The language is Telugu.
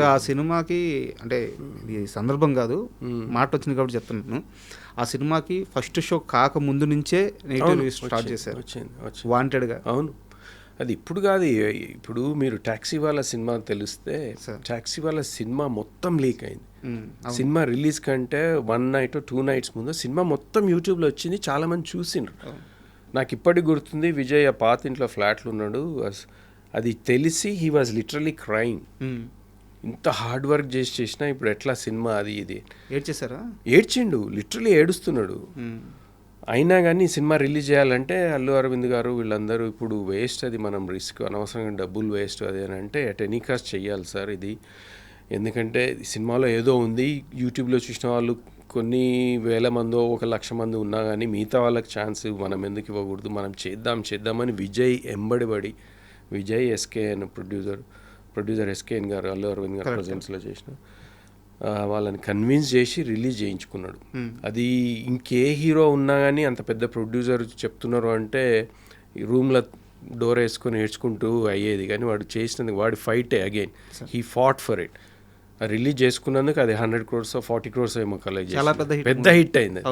ఆ సినిమాకి అంటే ఇది సందర్భం కాదు, మాట వచ్చింది కాబట్టి చెప్తున్నాను. ఆ సినిమాకి ఫస్ట్ షో కాక ముందు నుంచే నెగిటివ్ రివ్యూస్ స్టార్ట్ చేశారు వాంటెడ్గా. అవును, అది ఇప్పుడు కాదు. ఇప్పుడు మీరు టాక్సీ వాళ్ళ సినిమా తెలిస్తే, టాక్సీ వాళ్ళ సినిమా మొత్తం లీక్ అయింది. సినిమా రిలీజ్ కంటే 1 నైట్ 2 నైట్స్ ముందు సినిమా మొత్తం యూట్యూబ్లో వచ్చింది, చాలా మంది చూసిండ్రు. నాకు ఇప్పటికి గుర్తుంది, విజయ్ ఆ పాత ఇంట్లో ఫ్లాట్లు ఉన్నాడు, అది తెలిసి హీ వాజ్ లిటరలీ క్రైమ్. ఇంత హార్డ్ వర్క్ చేసినా ఇప్పుడు ఎట్లా సినిమా అది ఇది ఏడ్చేసారా? ఏడ్చిండు, లిటరలీ ఏడుస్తున్నాడు. అయినా కానీ సినిమా రిలీజ్ చేయాలంటే అల్లు అరవింద్ గారు వీళ్ళందరూ ఇప్పుడు వేస్ట్, అది మనం రిస్క్, అనవసరంగా డబ్బులు వేస్ట్ అది అని అంటే అట్ ఎనీ కాస్ట్ చెయ్యాలి సార్ ఇది. ఎందుకంటే సినిమాలో ఏదో ఉంది, యూట్యూబ్లో చూసిన వాళ్ళు కొన్ని వేల మందో 1,00,000 మంది ఉన్నా కానీ మిగతా వాళ్ళకి ఛాన్స్ మనం ఎందుకు ఇవ్వకూడదు, మనం చేద్దామని విజయ్ ఎంబడిపడి, విజయ్ ఎస్కేఎన్ ప్రొడ్యూసర్ ఎస్కేఎన్ గారు అల్లు అరవింద్ గారు ప్రజెన్స్లో చేసిన వాళ్ళని కన్విన్స్ చేసి రిలీజ్ చేయించుకున్నాడు. అది ఇంకే హీరో ఉన్నా కానీ అంత పెద్ద ప్రొడ్యూసర్ చెప్తున్నారు అంటే రూమ్లో డోర్ వేసుకొని ఏడ్చుకుంటూ అయ్యేది. కానీ వాడు చేసినందుకు వాడి ఫైటే again he fought for it. Release చేసుకున్నందుకు అది 100 crores 40 crores ఏమో కలెక్ట్ చేసి పెద్ద హిట్ అయింది.